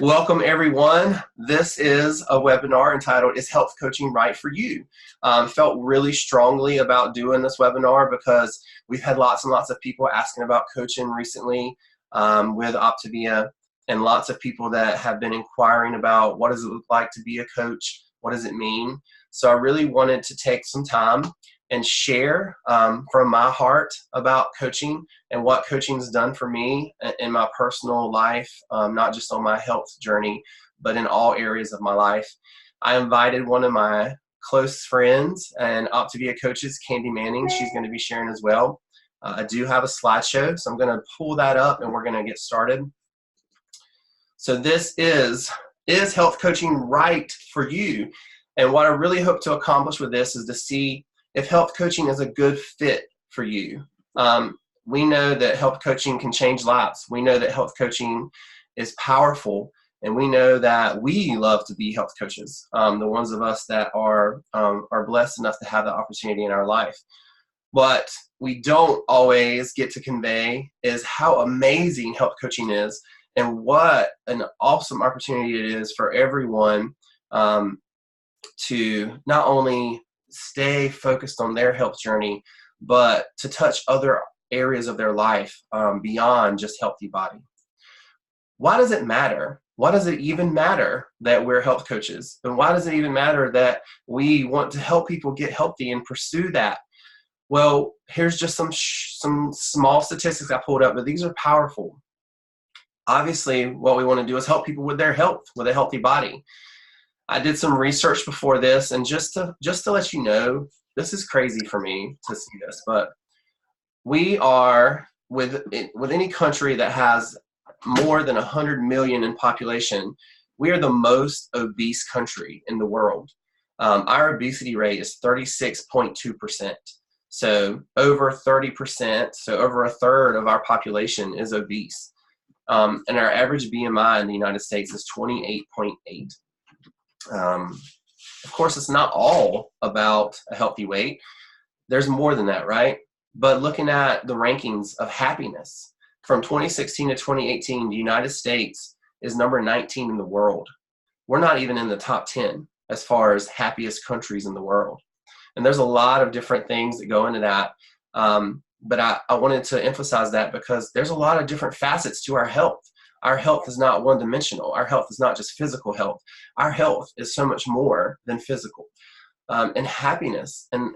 Welcome, everyone. This is a webinar entitled, Is Health Coaching Right for You? Felt really strongly about doing this webinar because we've had lots and lots of people asking about coaching recently with Optavia, and lots of people that have been inquiring about what does it look like to be a coach? What does it mean? So I really wanted to take some time and share from my heart about coaching and what coaching has done for me in my personal life, not just on my health journey, but in all areas of my life. I invited one of my close friends and Optavia coaches, Candy Manning. She's going to be sharing as well. I do have a slideshow, so I'm going to pull that up and we're going to get started. So this is health coaching right for you? And what I really hope to accomplish with this is to see if health coaching is a good fit for you. We know that health coaching can change lives. We know that health coaching is powerful, and we know that we love to be health coaches, the ones of us that are blessed enough to have the opportunity in our life. What we don't always get to convey is how amazing health coaching is and what an awesome opportunity it is for everyone to not only stay focused on their health journey, but to touch other areas of their life beyond just healthy body. Why does it matter? Why does it even matter that we're health coaches? And why does it even matter that we want to help people get healthy and pursue that? Well, here's just some small statistics I pulled up, but these are powerful. Obviously, what we want to do is help people with their health, with a healthy body. I did some research before this, and just to let you know, this is crazy for me to see this, but we are, with any country that has more than 100 million in population, we are the most obese country in the world. Our obesity rate is 36.2%. So over 30%, so over a third of our population is obese. And our average BMI in the United States is 28.8. Of course, it's not all about a healthy weight. There's more than that, right? But looking at the rankings of happiness from 2016 to 2018, the United States is number 19 in the world. We're not even in the top 10 as far as happiest countries in the world. And there's a lot of different things that go into that. But I wanted to emphasize that because there's a lot of different facets to our health. Our health is not one-dimensional. Our health is not just physical health. Our health is so much more than physical. And happiness and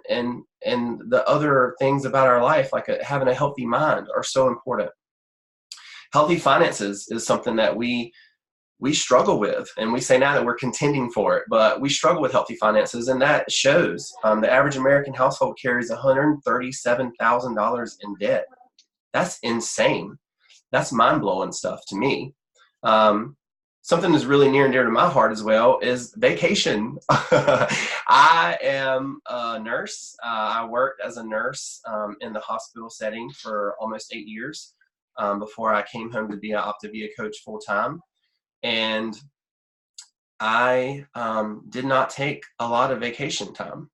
the other things about our life, like having a healthy mind, are so important. Healthy finances is something that we struggle with, and we say now that we're contending for it, but we struggle with healthy finances, and that shows. The average American household carries $137,000 in debt. That's insane. That's mind-blowing stuff to me. Something that's really near and dear to my heart as well is vacation. I am a nurse. I worked as a nurse in the hospital setting for almost 8 years before I came home to be an Optavia coach full-time. And I did not take a lot of vacation time.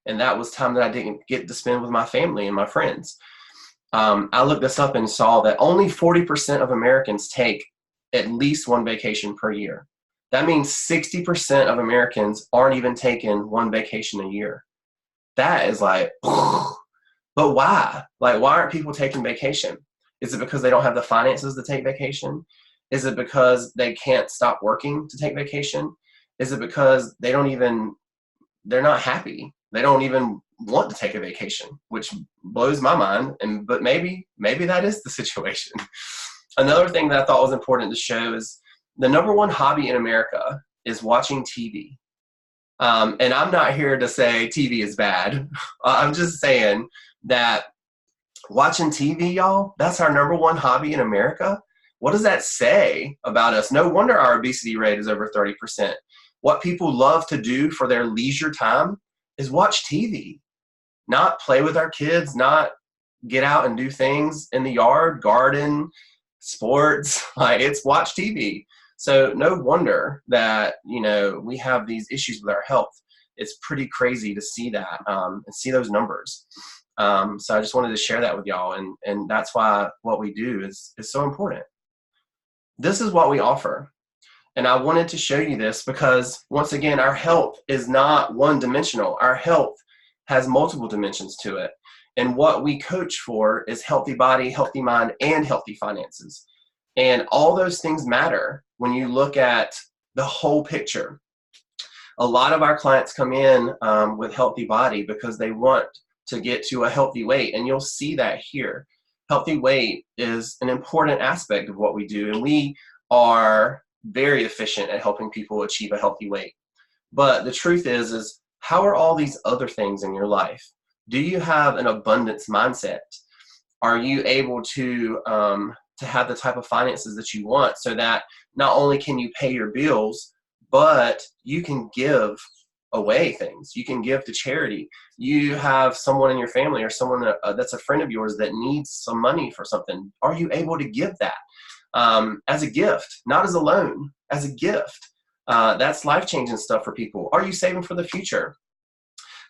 And that was time that I didn't get to spend with my family and my friends. I looked this up and saw that only 40% of Americans take at least one vacation per year. That means 60% of Americans aren't even taking one vacation a year. That is like, but why? Like, why aren't people taking vacation? Is it because they don't have the finances to take vacation? Is it because they can't stop working to take vacation? Is it because they're not happy? They don't even want to take a vacation, which blows my mind. But maybe that is the situation. Another thing that I thought was important to show is the number one hobby in America is watching TV. And I'm not here to say TV is bad. I'm just saying that watching TV, y'all, that's our number one hobby in America. What does that say about us? No wonder our obesity rate is over 30%. What people love to do for their leisure time is watch TV, not play with our kids, not get out and do things in the yard, garden, sports. Like, it's watch TV. So no wonder that, we have these issues with our health. It's pretty crazy to see that and see those numbers. So I just wanted to share that with y'all. And that's why what we do is so important. This is what we offer. And I wanted to show you this because, once again, our health is not one dimensional. Our health has multiple dimensions to it. And what we coach for is healthy body, healthy mind, and healthy finances. And all those things matter when you look at the whole picture. A lot of our clients come in with healthy body because they want to get to a healthy weight. And you'll see that here. Healthy weight is an important aspect of what we do. And we are very efficient at helping people achieve a healthy weight. But the truth is how are all these other things in your life? Do you have an abundance mindset? Are you able to have the type of finances that you want so that not only can you pay your bills, but you can give away things. You can give to charity. You have someone in your family or someone that's a friend of yours that needs some money for something. Are you able to give that as a gift, not as a loan, as a gift? That's life-changing stuff for people. Are you saving for the future?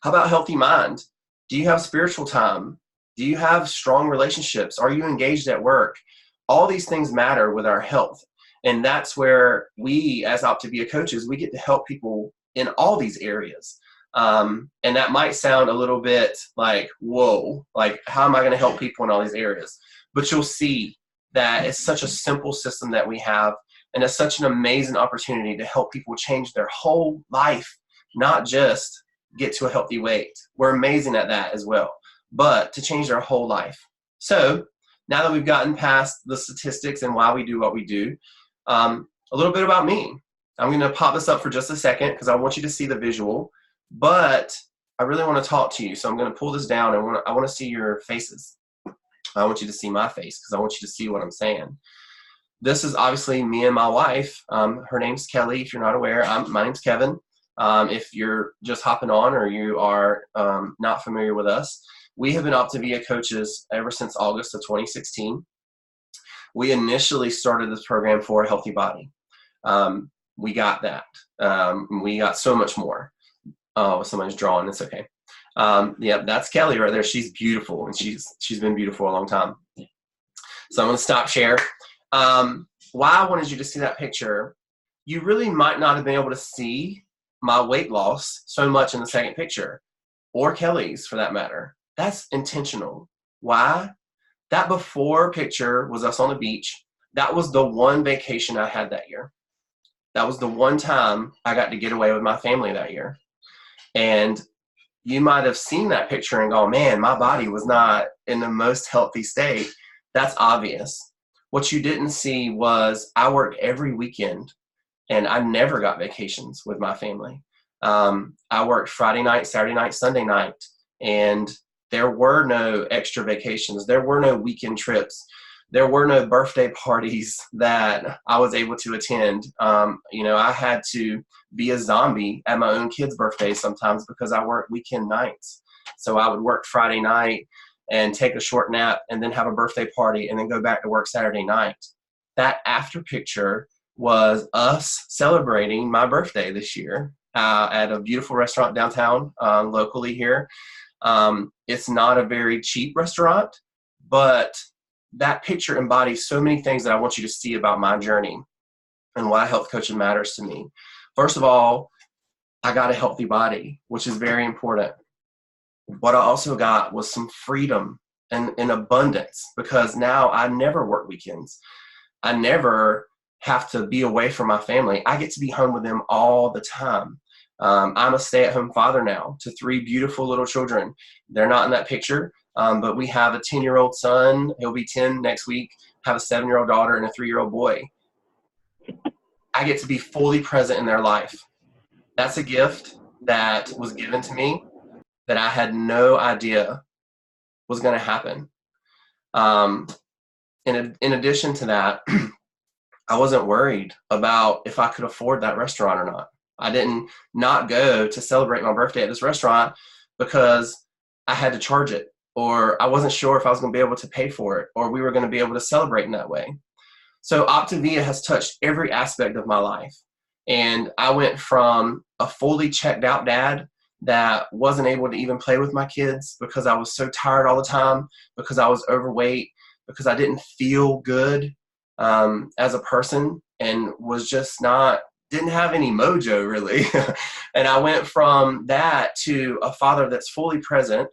How about healthy mind? Do you have spiritual time? Do you have strong relationships? Are you engaged at work? All these things matter with our health. And that's where we, as Optavia coaches, we get to help people in all these areas. And that might sound a little bit like, whoa, like how am I going to help people in all these areas? But you'll see that it's such a simple system that we have, and it's such an amazing opportunity to help people change their whole life, not just get to a healthy weight. We're amazing at that as well, but to change their whole life. So now that we've gotten past the statistics and why we do what we do, a little bit about me. I'm going to pop this up for just a second because I want you to see the visual, but I really want to talk to you. So I'm going to pull this down and I want to see your faces. I want you to see my face because I want you to see what I'm saying. This is obviously me and my wife. Her name's Kelly. If you're not aware, my name's Kevin. If you're just hopping on or you are not familiar with us, we have been Optavia coaches ever since August of 2016. We initially started this program for a healthy body. We got that. We got so much more. Oh, somebody's drawing. It's okay. Yep, that's Kelly right there. She's beautiful, and she's been beautiful a long time. So I'm going to stop share. Why I wanted you to see that picture, you really might not have been able to see my weight loss so much in the second picture, or Kelly's for that matter. That's intentional. Why? That before picture was us on the beach. That was the one vacation I had that year. That was the one time I got to get away with my family that year. And you might have seen that picture and go, man, my body was not in the most healthy state. That's obvious. What you didn't see was I worked every weekend and I never got vacations with my family. I worked Friday night, Saturday night, Sunday night, and there were no extra vacations. There were no weekend trips. There were no birthday parties that I was able to attend. I had to be a zombie at my own kids' birthdays sometimes because I worked weekend nights. So I would work Friday night and take a short nap and then have a birthday party and then go back to work Saturday night. That after picture was us celebrating my birthday this year at a beautiful restaurant downtown locally here. It's not a very cheap restaurant, but that picture embodies so many things that I want you to see about my journey and why health coaching matters to me. First of all, I got a healthy body, which is very important. What I also got was some freedom and abundance because now I never work weekends. I never have to be away from my family. I get to be home with them all the time. I'm a stay-at-home father now to 3 beautiful little children. They're not in that picture, but we have a 10-year-old son. He'll be 10 next week. Have a 7-year-old daughter and a 3-year-old boy. I get to be fully present in their life. That's a gift that was given to me that I had no idea was going to happen. In addition to that, I wasn't worried about if I could afford that restaurant or not. I didn't not go to celebrate my birthday at this restaurant because I had to charge it, or I wasn't sure if I was going to be able to pay for it, or we were going to be able to celebrate in that way. So Optavia has touched every aspect of my life. And I went from a fully checked out dad that wasn't able to even play with my kids because I was so tired all the time, because I was overweight, because I didn't feel good, as a person, and was just didn't have any mojo really. And I went from that to a father that's fully present,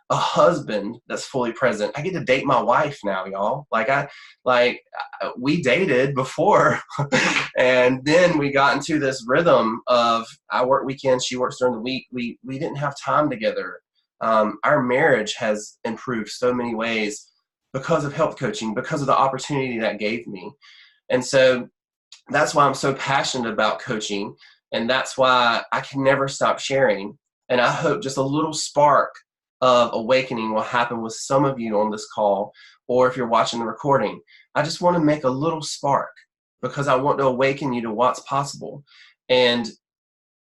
a husband that's fully present. I get to date my wife now, y'all. We dated before, and then we got into this rhythm of I work weekends, she works during the week. We didn't have time together. Our marriage has improved so many ways because of health coaching, because of the opportunity that gave me. And so that's why I'm so passionate about coaching, and that's why I can never stop sharing. And I hope just a little spark of awakening will happen with some of you on this call, or if you're watching the recording. I just want to make a little spark because I want to awaken you to what's possible, and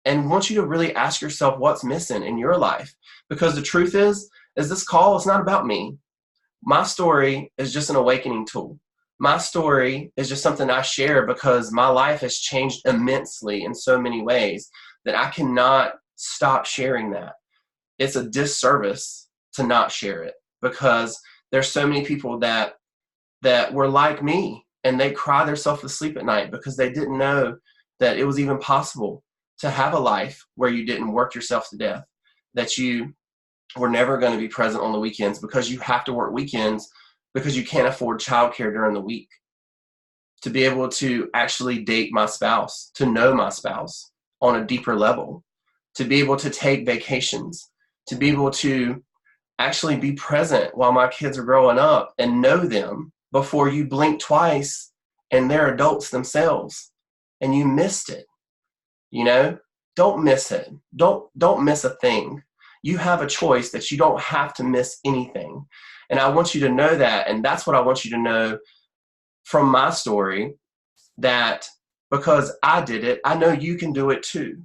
want you to really ask yourself what's missing in your life. Because the truth is this call is not about me. My story is just an awakening tool. My story is just something I share because my life has changed immensely in so many ways that I cannot stop sharing that. It's a disservice to not share it, because there's so many people that were like me, and they cry themselves to sleep at night because they didn't know that it was even possible to have a life where you didn't work yourself to death, that you were never going to be present on the weekends because you have to work weekends because you can't afford childcare during the week, to be able to actually date my spouse, to know my spouse on a deeper level, to be able to take vacations, to be able to actually be present while my kids are growing up and know them before you blink twice and they're adults themselves and you missed it. Don't miss it. Don't miss a thing. You have a choice that you don't have to miss anything. And I want you to know that. And that's what I want you to know from my story, that because I did it, I know you can do it too.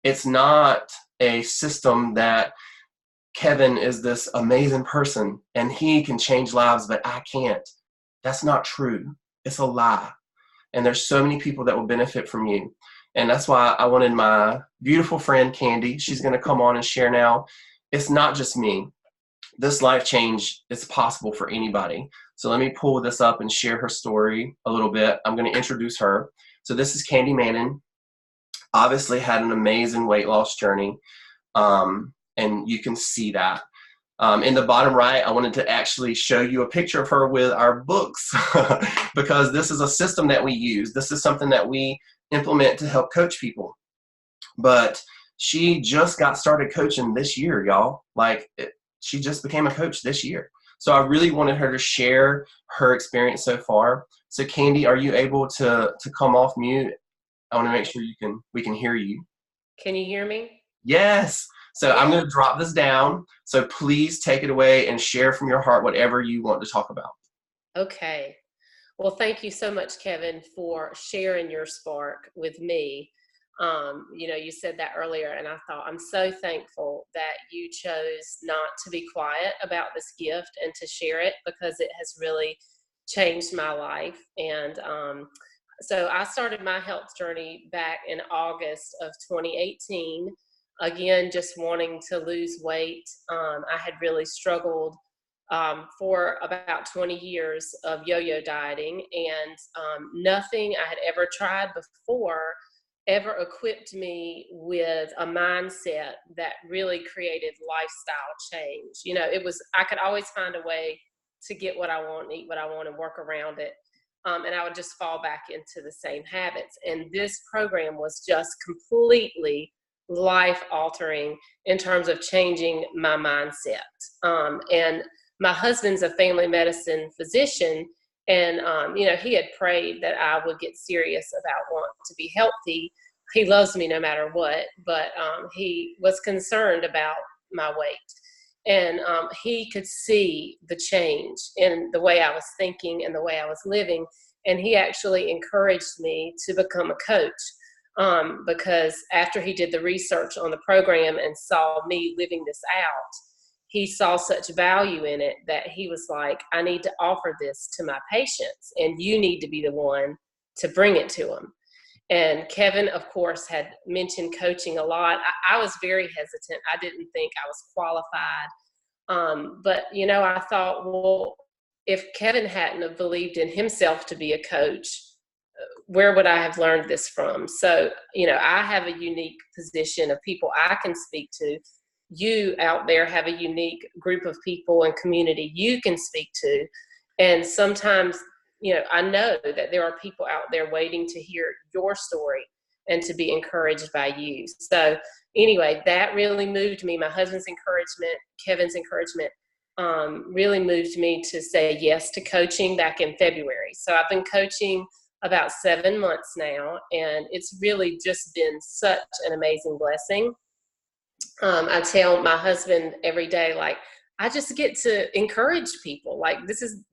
It's not a system that Kevin is this amazing person and he can change lives, but I can't. That's not true. It's a lie. And there's so many people that will benefit from you. And that's why I wanted my beautiful friend, Candy. She's going to come on and share now. It's not just me. This life change is possible for anybody. So let me pull this up and share her story a little bit. I'm going to introduce her. So this is Candy Manning. Obviously had an amazing weight loss journey. And you can see that. In the bottom right, I wanted to actually show you a picture of her with our books because this is a system that we use. This is something that we implement to help coach people. But she just got started coaching this year, y'all. She just became a coach this year. So I really wanted her to share her experience so far. So Candy, are you able to come off mute? I want to make sure we can hear you. Can you hear me? Yes. So I'm going to drop this down. So please take it away and share from your heart whatever you want to talk about. Okay. Well, thank you so much, Kevin, for sharing your spark with me. You said that earlier, and I thought I'm so thankful that you chose not to be quiet about this gift and to share it, because it has really changed my life. And so I started my health journey back in August of 2018. Again, just wanting to lose weight. I had really struggled for about 20 years of yo-yo dieting, and nothing I had ever tried before ever equipped me with a mindset that really created lifestyle change. I could always find a way to get what I want, eat what I want, and work around it. And I would just fall back into the same habits. And this program was just completely life altering in terms of changing my mindset. And my husband's a family medicine physician, and he had prayed that I would get serious about wanting to be healthy. He loves me no matter what, but he was concerned about my weight. And he could see the change in the way I was thinking and the way I was living. And he actually encouraged me to become a coach, because after he did the research on the program and saw me living this out, he saw such value in it that he was like, I need to offer this to my patients, and you need to be the one to bring it to them. And Kevin, of course, had mentioned coaching a lot. I was very hesitant. I didn't think I was qualified. But I thought, well, if Kevin hadn't have believed in himself to be a coach, where would I have learned this from? So, I have a unique position of people I can speak to. You out there have a unique group of people and community you can speak to. And sometimes, I know that there are people out there waiting to hear your story and to be encouraged by you. So anyway, that really moved me. My husband's encouragement, Kevin's encouragement, really moved me to say yes to coaching back in February. So I've been coaching about 7 months now, and it's really just been such an amazing blessing. I tell my husband every day, like, I just get to encourage people. Like,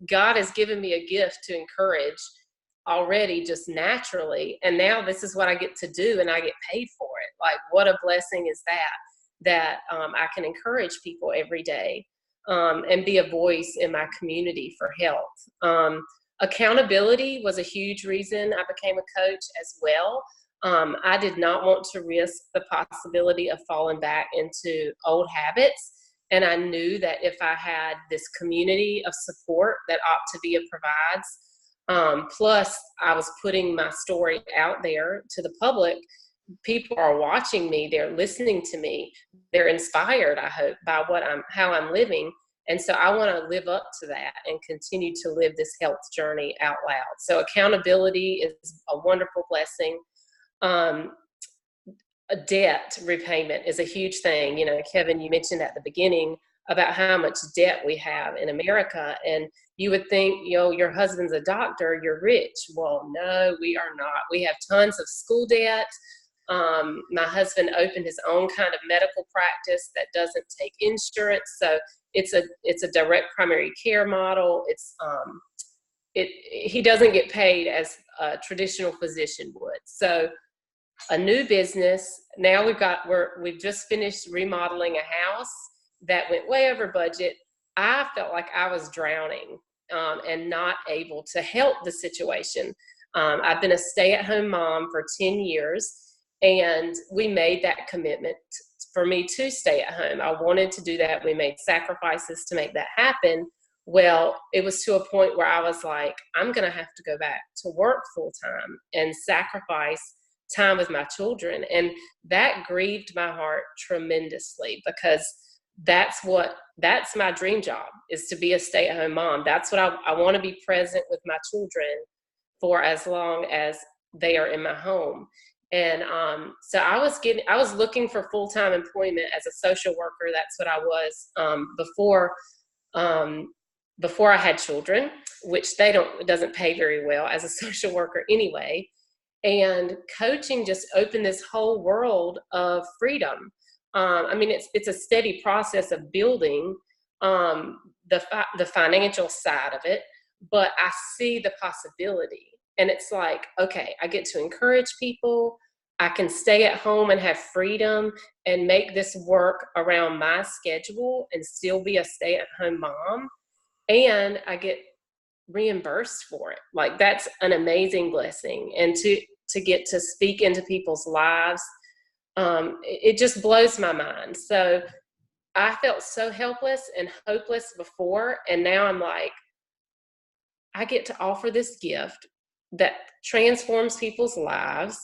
God has given me a gift to encourage already, just naturally. And now this is what I get to do, and I get paid for it. Like, what a blessing is that I can encourage people every day, and be a voice in my community for health. Accountability was a huge reason I became a coach as well. I did not want to risk the possibility of falling back into old habits. And I knew that if I had this community of support that Optavia provides, plus I was putting my story out there to the public, people are watching me, they're listening to me, they're inspired, I hope, by how I'm living. And so I want to live up to that and continue to live this health journey out loud. So accountability is a wonderful blessing. A debt repayment is a huge thing. Kevin, you mentioned at the beginning about how much debt we have in America, and you would think, your husband's a doctor, you're rich. Well, no, we are not. We have tons of school debt. My husband opened his own kind of medical practice that doesn't take insurance, so it's a direct primary care model. He doesn't get paid as a traditional physician would. So a new business. Now we've just finished remodeling a house that went way over budget. I felt like I was drowning, and not able to help the situation. I've been a stay-at-home mom for 10 years, and we made that commitment for me to stay at home. I wanted to do that. We made sacrifices to make that happen. Well, it was to a point where I was like, I'm going to have to go back to work full time and sacrifice time with my children. And that grieved my heart tremendously, because that's my dream job, is to be a stay-at-home mom. That's what I want to be present with my children for as long as they are in my home. And so I was looking for full-time employment as a social worker. That's what I was before I had children, which it doesn't pay very well as a social worker anyway. And coaching just opened this whole world of freedom. It's a steady process of building the financial side of it, but I see the possibility. And it's like, okay, I get to encourage people. I can stay at home and have freedom and make this work around my schedule and still be a stay-at-home mom. And I get reimbursed for it. Like, that's an amazing blessing. And to get to speak into people's lives, it just blows my mind. So I felt so helpless and hopeless before, and now I'm like, I get to offer this gift that transforms people's lives.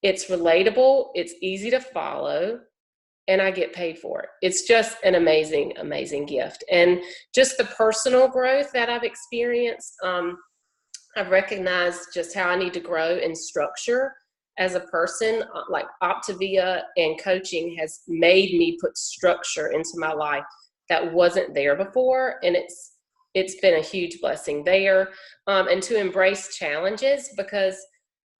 It's relatable, it's easy to follow, and I get paid for it. It's just an amazing, amazing gift. And just the personal growth that I've experienced, I've recognized just how I need to grow in structure as a person. Like, Optavia and coaching has made me put structure into my life that wasn't there before. And it's been a huge blessing there. And to embrace challenges, because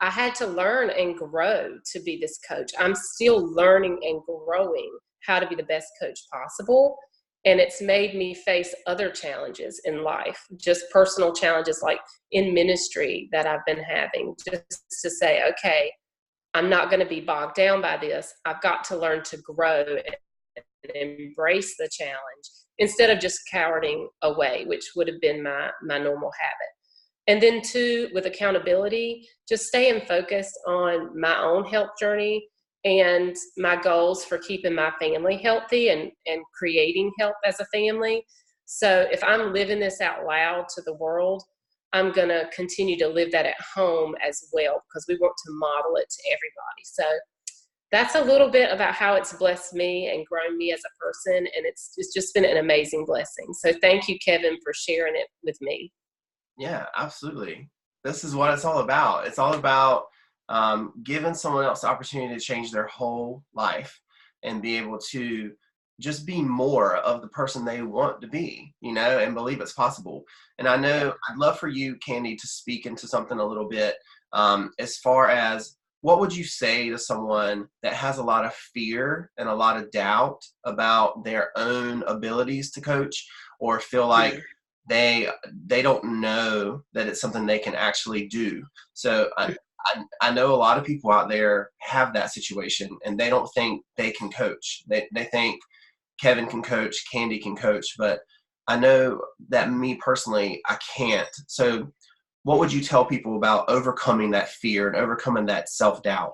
I had to learn and grow to be this coach. I'm still learning and growing how to be the best coach possible. And it's made me face other challenges in life, just personal challenges like in ministry that I've been having, just to say, okay, I'm not going to be bogged down by this. I've got to learn to grow and embrace the challenge instead of just cowering away, which would have been my normal habit. And then two, with accountability, just staying focused on my own health journey and my goals for keeping my family healthy and creating health as a family. So if I'm living this out loud to the world, I'm going to continue to live that at home as well, because we want to model it to everybody. So that's a little bit about how it's blessed me and grown me as a person. And it's just been an amazing blessing. So thank you, Kevin, for sharing it with me. Yeah, absolutely. This is what it's all about. It's all about giving someone else the opportunity to change their whole life and be able to just be more of the person they want to be, and believe it's possible. And I know I'd love for you, Candy, to speak into something a little bit as far as what would you say to someone that has a lot of fear and a lot of doubt about their own abilities to coach, or feel like they don't know that it's something they can actually do? So I know a lot of people out there have that situation and they don't think they can coach. They think Kevin can coach, Candy can coach, but I know that me personally, I can't. So what would you tell people about overcoming that fear and overcoming that self-doubt?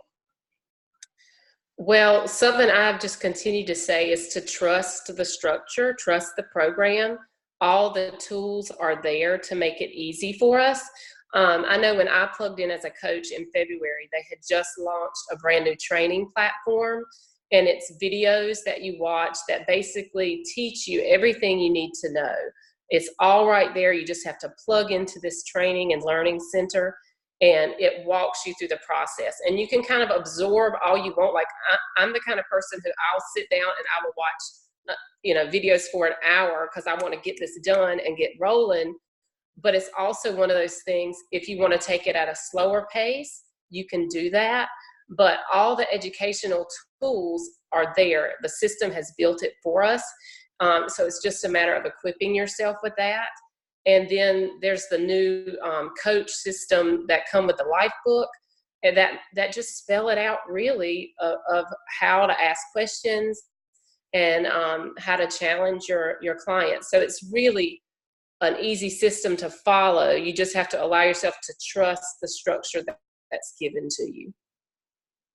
Well, something I've just continued to say is to trust the structure, trust the program. All the tools are there to make it easy for us. I know when I plugged in as a coach in February, they had just launched a brand new training platform, and it's videos that you watch that basically teach you everything you need to know. It's all right there. You just have to plug into this training and learning center, and it walks you through the process. And you can kind of absorb all you want. Like I'm the kind of person who I'll sit down and I will watch, videos for an hour because I want to get this done and get rolling. But it's also one of those things, if you want to take it at a slower pace, you can do that. But all the educational tools are there. The system has built it for us. So it's just a matter of equipping yourself with that. And then there's the new coach system that come with the life book, and that just spell it out really of how to ask questions and how to challenge your clients. So it's really an easy system to follow. You just have to allow yourself to trust the structure that's given to you.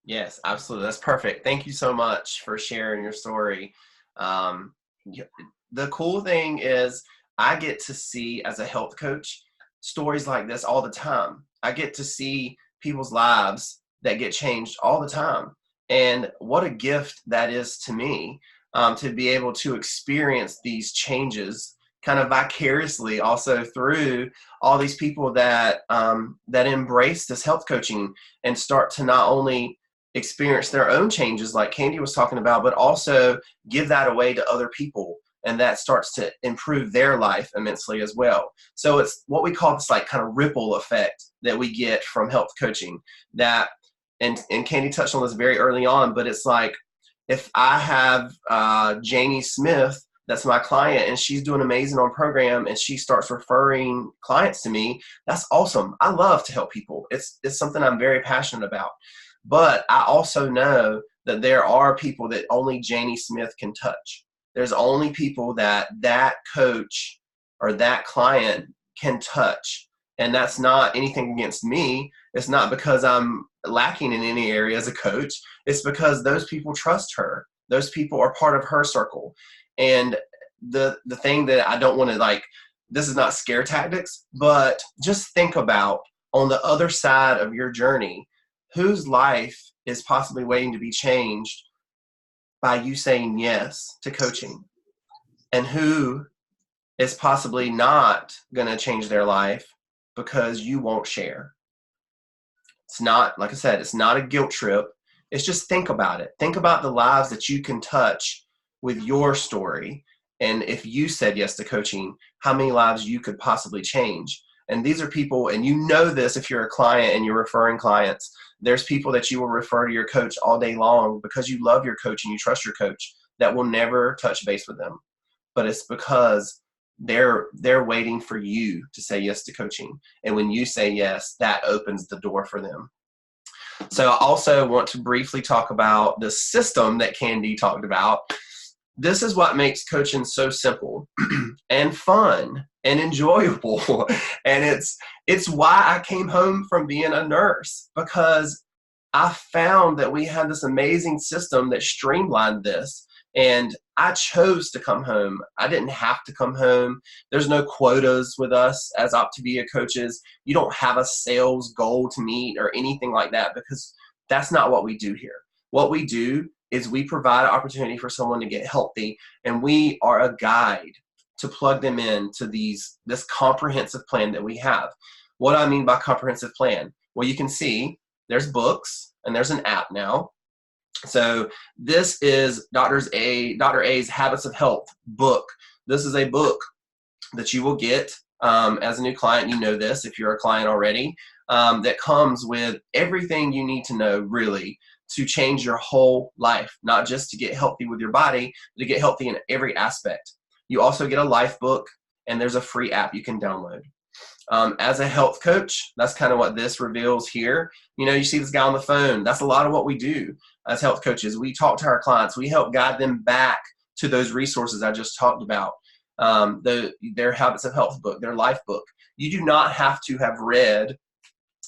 Yes, absolutely. That's perfect. Thank you so much for sharing your story. The cool thing is I get to see, as a health coach, stories like this all the time. I get to see people's lives that get changed all the time. And what a gift that is to me, to be able to experience these changes kind of vicariously also through all these people that embrace this health coaching and start to not only experience their own changes like Candy was talking about, but also give that away to other people. And that starts to improve their life immensely as well. So it's what we call this like kind of ripple effect that we get from health coaching, that, and Candy touched on this very early on, but it's like, if I have Janie Smith, that's my client, and she's doing amazing on program and she starts referring clients to me, that's awesome. I love to help people. It's something I'm very passionate about. But I also know that there are people that only Janie Smith can touch. There's only people that coach or that client can touch. And that's not anything against me. It's not because I'm lacking in any area as a coach. It's because those people trust her. Those people are part of her circle. And the thing that I don't want to, this is not scare tactics, but just think about, on the other side of your journey, whose life is possibly waiting to be changed by you saying yes to coaching, and who is possibly not going to change their life because you won't share. It's not, like I said, it's not a guilt trip. It's just, think about it. Think about the lives that you can touch with your story. And if you said yes to coaching, how many lives you could possibly change. And these are people, and you know this if you're a client and you're referring clients, there's people that you will refer to your coach all day long because you love your coach and you trust your coach, that will never touch base with them. But it's because they're waiting for you to say yes to coaching. And when you say yes, that opens the door for them. So I also want to briefly talk about the system that Candy talked about. This is what makes coaching so simple and fun and enjoyable. And it's why I came home from being a nurse, because I found that we had this amazing system that streamlined this. And I chose to come home. I didn't have to come home. There's no quotas with us as Optavia coaches. You don't have a sales goal to meet or anything like that, because that's not what we do here. What we do is we provide an opportunity for someone to get healthy, and we are a guide to plug them into this comprehensive plan that we have. What do I mean by comprehensive plan? Well, you can see there's books and there's an app now. So this is Dr. A's Habits of Health book. This is a book that you will get as a new client. You know this if you're a client already, that comes with everything you need to know really to change your whole life, not just to get healthy with your body, but to get healthy in every aspect. You also get a life book, and there's a free app you can download. As a health coach, that's kind of what this reveals here. You know, you see this guy on the phone. That's a lot of what we do as health coaches. We talk to our clients. We help guide them back to those resources I just talked about, their Habits of Health book, their life book. You do not have to have read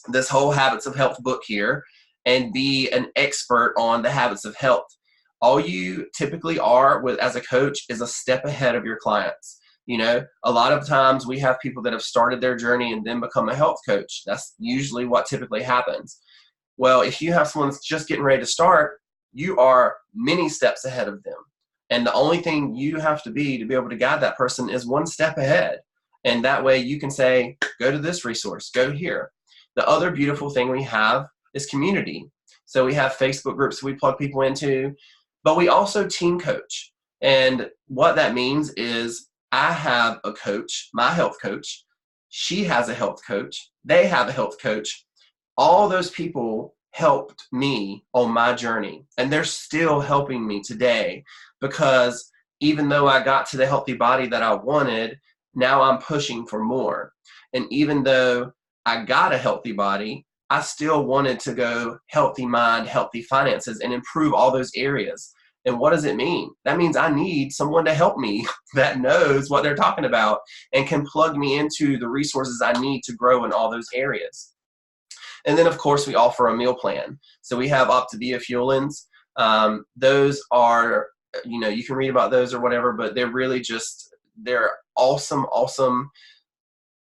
this whole Habits of Health book here and be an expert on the habits of health. All you typically are as a coach is a step ahead of your clients. You know, a lot of times we have people that have started their journey and then become a health coach. That's usually what typically happens. Well, if you have someone that's just getting ready to start, you are many steps ahead of them. And the only thing you have to be able to guide that person is one step ahead. And that way you can say, go to this resource, go here. The other beautiful thing we have is community. So we have Facebook groups we plug people into, but we also team coach. And what that means is I have a coach, my health coach. She has a health coach. They have a health coach. All those people helped me on my journey, and they're still helping me today, because even though I got to the healthy body that I wanted, now I'm pushing for more. And even though I got a healthy body, I still wanted to go healthy mind, healthy finances, and improve all those areas. And what does it mean? That means I need someone to help me that knows what they're talking about and can plug me into the resources I need to grow in all those areas. And then, of course, we offer a meal plan. So we have Optavia Fuel-ins. Those are, you know, you can read about those or whatever, but they're really they're awesome, awesome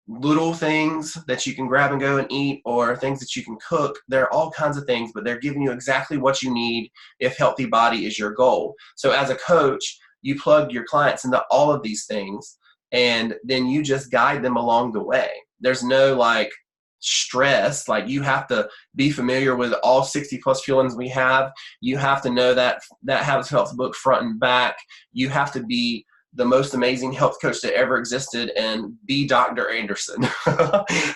little things that you can grab and go and eat, or things that you can cook. There are all kinds of things, but they're giving you exactly what you need if healthy body is your goal. So as a coach, you plug your clients into all of these things, and then you just guide them along the way. There's no stress. You have to be familiar with all 60 plus Fuel-ins we have. You have to know that Habits of Health book front and back. You have to be the most amazing health coach that ever existed and be Dr. Anderson.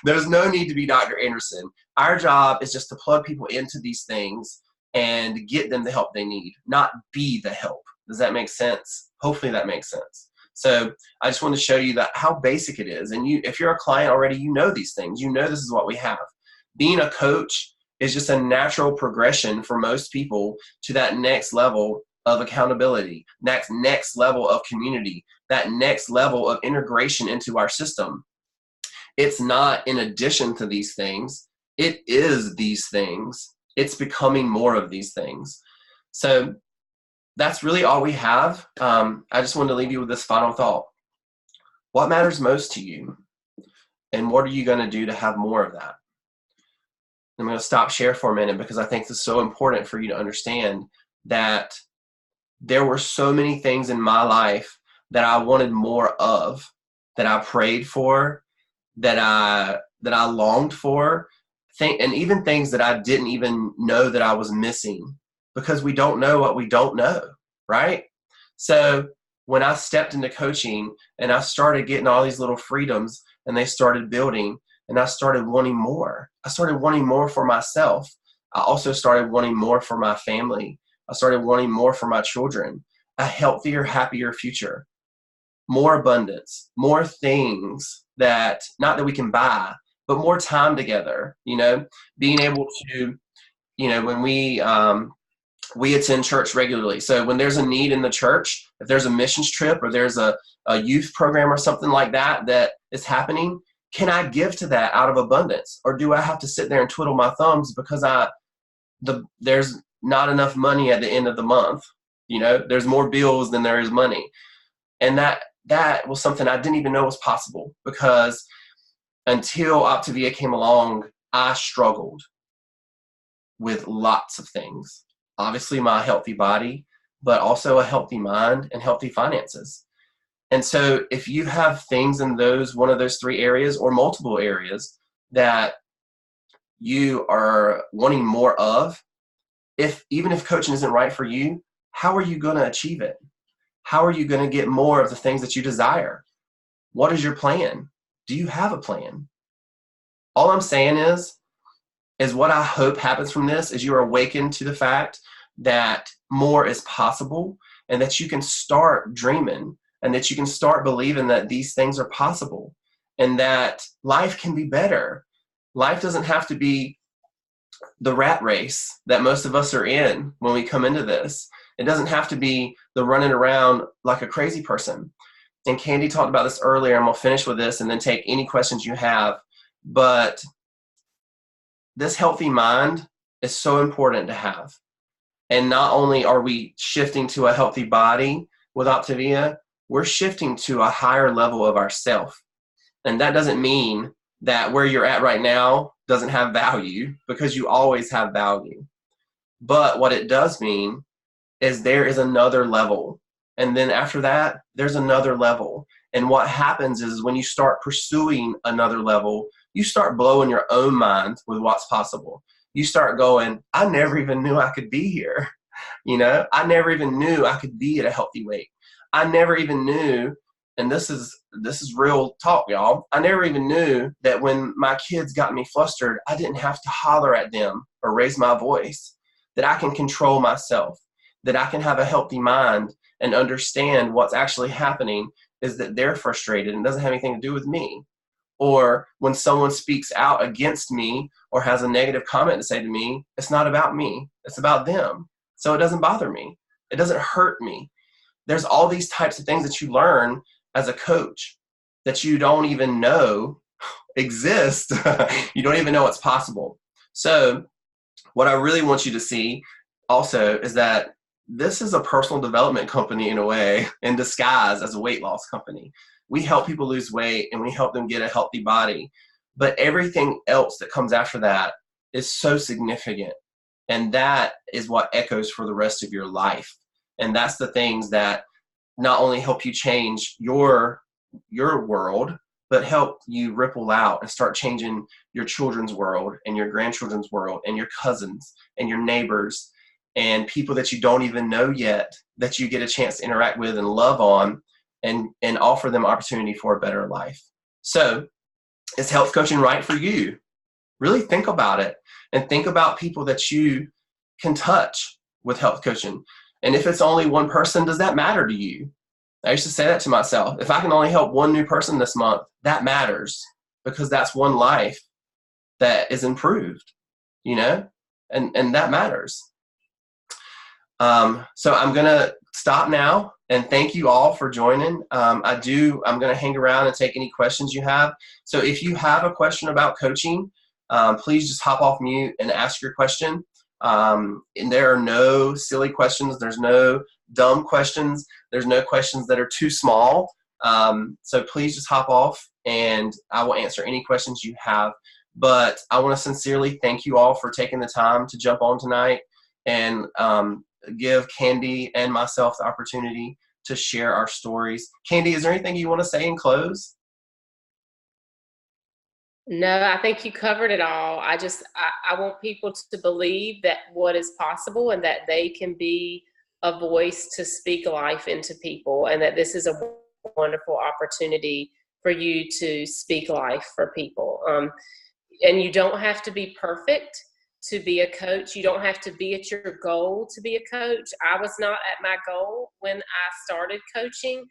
There's no need to be Dr. Anderson. Our job is just to plug people into these things and get them the help they need, not be the help. Does that make sense? Hopefully that makes sense. So I just want to show you how basic it is. And if you're a client already, you know these things. You know this is what we have. Being a coach is just a natural progression for most people to that next level of accountability, next level of community, that next level of integration into our system. It's not in addition to these things. It is these things. It's becoming more of these things. So that's really all we have. I just wanted to leave you with this final thought. What matters most to you? And what are you going to do to have more of that? I'm going to stop share for a minute, because I think this is so important for you to understand that there were so many things in my life that I wanted more of, that I prayed for, that I longed for, and even things that I didn't even know that I was missing, because we don't know what we don't know, right? So when I stepped into coaching and I started getting all these little freedoms, and they started building, and I started wanting more. I started wanting more for myself. I also started wanting more for my family. I started wanting more for my children, a healthier, happier future, more abundance, more things that, not that we can buy, but more time together, being able to, when we attend church regularly. So when there's a need in the church, if there's a missions trip or there's a youth program or something like that is happening, can I give to that out of abundance? Or do I have to sit there and twiddle my thumbs because there's not enough money at the end of the month? There's more bills than there is money. And that was something I didn't even know was possible, because until Optavia came along, I struggled with lots of things. Obviously, my healthy body, but also a healthy mind and healthy finances. And so if you have things in one of those three areas or multiple areas that you are wanting more of, even if coaching isn't right for you, how are you going to achieve it? How are you going to get more of the things that you desire? What is your plan? Do you have a plan? All I'm saying is what I hope happens from this is you are awakened to the fact that more is possible, and that you can start dreaming, and that you can start believing that these things are possible, and that life can be better. Life doesn't have to be the rat race that most of us are in when we come into this. It doesn't have to be the running around like a crazy person. And Candy talked about this earlier, and we'll finish with this and then take any questions you have. But this healthy mind is so important to have. And not only are we shifting to a healthy body with Optavia, we're shifting to a higher level of ourself. And that doesn't mean that where you're at right now doesn't have value, because you always have value. But what it does mean is there is another level. And then after that, there's another level. And what happens is when you start pursuing another level, you start blowing your own mind with what's possible. You start going, I never even knew I could be here. I never even knew I could be at a healthy weight. I never even knew, and this is real talk, y'all. I never even knew that when my kids got me flustered, I didn't have to holler at them or raise my voice, that I can control myself, that I can have a healthy mind and understand what's actually happening is that they're frustrated and it doesn't have anything to do with me. Or when someone speaks out against me or has a negative comment to say to me, it's not about me, it's about them. So it doesn't bother me. It doesn't hurt me. There's all these types of things that you learn as a coach that you don't even know exist. You don't even know it's possible. So what I really want you to see also is that this is a personal development company in a way, in disguise as a weight loss company. We help people lose weight and we help them get a healthy body. But everything else that comes after that is so significant. And that is what echoes for the rest of your life. And that's the things that not only help you change your world, but help you ripple out and start changing your children's world and your grandchildren's world and your cousins and your neighbors and people that you don't even know yet, that you get a chance to interact with and love on and offer them opportunity for a better life. So is health coaching right for you? Really think about it, and think about people that you can touch with health coaching. And if it's only one person, does that matter to you? I used to say that to myself. If I can only help one new person this month, that matters, because that's one life that is improved, and that matters. So I'm going to stop now, and thank you all for joining. I'm going to hang around and take any questions you have. So if you have a question about coaching, please just hop off mute and ask your question. And there are no silly questions. There's no dumb questions. There's no questions that are too small. So please just hop off and I will answer any questions you have. But I want to sincerely thank you all for taking the time to jump on tonight and give Candy and myself the opportunity to share our stories. Candy, is there anything you want to say in close? No, I think you covered it all. I want people to believe that what is possible and that they can be a voice to speak life into people, and that this is a wonderful opportunity for you to speak life for people. And you don't have to be perfect to be a coach. You don't have to be at your goal to be a coach. I was not at my goal when I started coaching.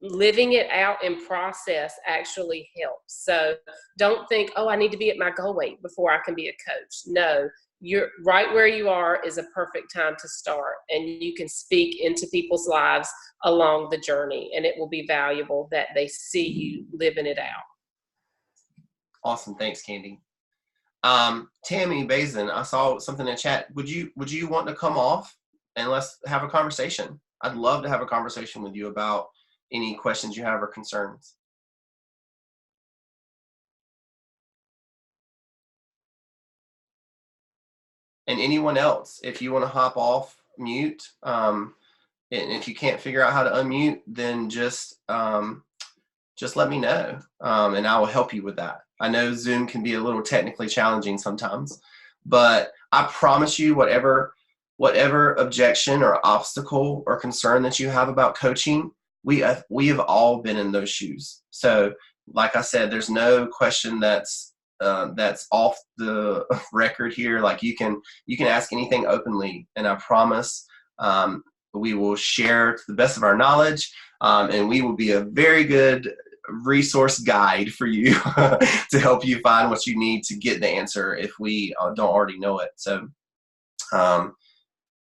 Living it out in process actually helps. So don't think, oh, I need to be at my goal weight before I can be a coach. No, you're right where you are is a perfect time to start, and you can speak into people's lives along the journey, and it will be valuable that they see you living it out. Awesome. Thanks, Candy. Tammy Bazin, I saw something in the chat. Would you want to come off and let's have a conversation. I'd love to have a conversation with you about any questions you have or concerns. And anyone else, if you want to hop off mute, and if you can't figure out how to unmute, then just let me know, and I will help you with that. I know Zoom can be a little technically challenging sometimes, but I promise you, whatever objection or obstacle or concern that you have about coaching, we have all been in those shoes. So, like I said, there's no question that's off the record here. Like you can ask anything openly, and I promise we will share to the best of our knowledge, and we will be a very good resource guide for you to help you find what you need to get the answer if we don't already know it. So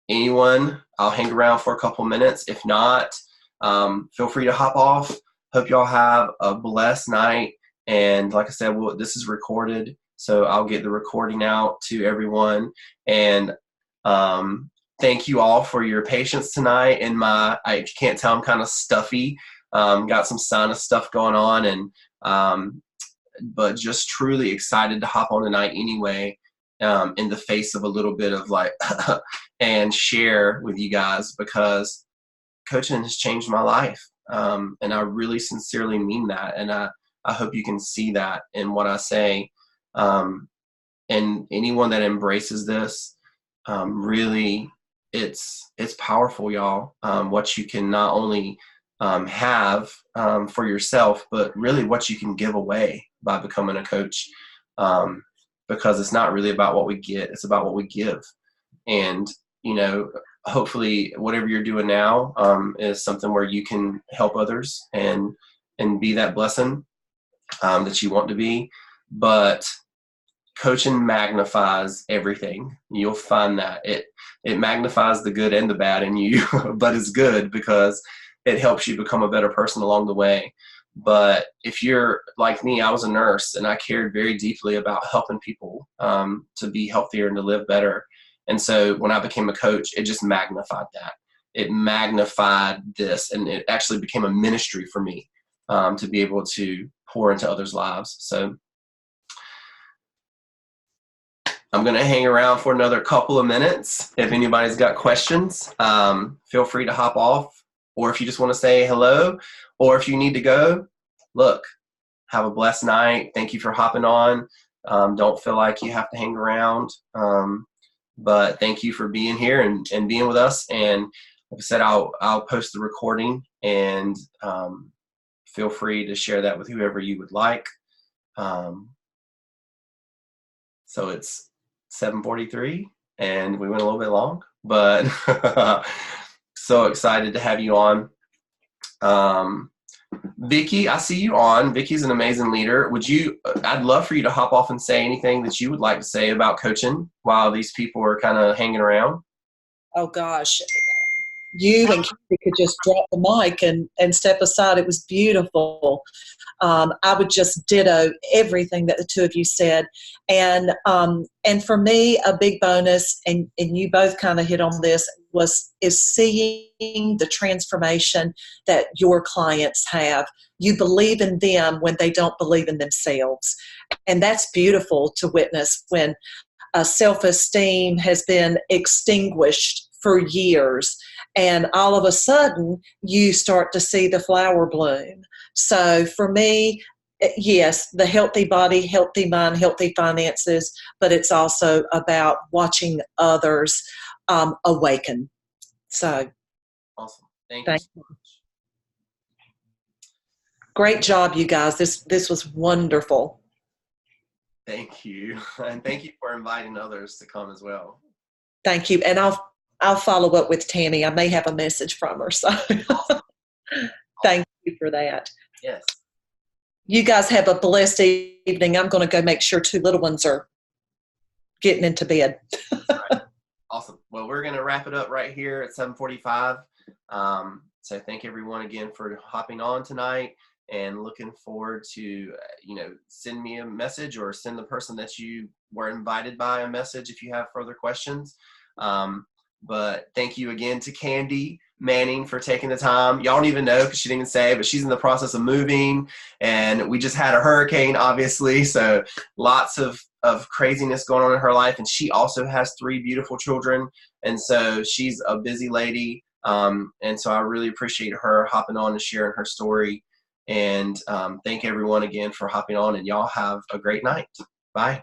anyone, I'll hang around for a couple minutes. If not, feel free to hop off. Hope y'all have a blessed night. And like I said, this is recorded, so I'll get the recording out to everyone. And thank you all for your patience tonight. And if you can't tell, I'm kind of stuffy. Got some sinus stuff going on, and but just truly excited to hop on tonight anyway, in the face of a little bit of like and share with you guys, because coaching has changed my life, and I really sincerely mean that, and I hope you can see that in what I say, and anyone that embraces this, really it's powerful, y'all. What you can not only have for yourself, but really what you can give away by becoming a coach, because it's not really about what we get, it's about what we give. And hopefully whatever you're doing now is something where you can help others and be that blessing that you want to be. But coaching magnifies everything. You'll find that it magnifies the good and the bad in you, but it's good because it helps you become a better person along the way. But if you're like me, I was a nurse, and I cared very deeply about helping people to be healthier and to live better. And so when I became a coach, it just magnified that. It magnified this, and it actually became a ministry for me to be able to pour into others' lives. So I'm going to hang around for another couple of minutes. If anybody's got questions, feel free to hop off. Or if you just want to say hello, or if you need to go, look, have a blessed night. Thank you for hopping on. Don't feel like you have to hang around. But thank you for being here and being with us. And like I said, I'll post the recording, and feel free to share that with whoever you would like. So it's 7:43, and we went a little bit long, but so excited to have you on. Vicki, I see you on. Vicki's an amazing leader. I'd love for you to hop off and say anything that you would like to say about coaching while these people are kind of hanging around. Oh gosh, you and Kathy could just drop the mic and step aside. It was beautiful. I would just ditto everything that the two of you said. And for me, a big bonus, and you both kind of hit on this, is seeing the transformation that your clients have. You believe in them when they don't believe in themselves. And that's beautiful to witness when self-esteem has been extinguished for years, and all of a sudden you start to see the flower bloom. So for me, yes, the healthy body, healthy mind, healthy finances, but it's also about watching others awaken. So awesome. Thank you so much. Great job, you guys. This was wonderful. Thank you. And thank you for inviting others to come as well. Thank you. And I'll follow up with Tammy. I may have a message from her. So thank you for that. Yes. You guys have a blessed evening. I'm going to go make sure two little ones are getting into bed. Right. Awesome. Well, we're going to wrap it up right here at 7:45. So thank everyone again for hopping on tonight, and looking forward to, send me a message, or send the person that you were invited by a message if you have further questions. But thank you again to Candy Manning for taking the time. Y'all don't even know because she didn't even say, but she's in the process of moving, and we just had a hurricane, obviously, so lots of craziness going on in her life. And she also has 3 beautiful children, and so she's a busy lady. And so I really appreciate her hopping on and sharing her story. And thank everyone again for hopping on, and y'all have a great night. Bye.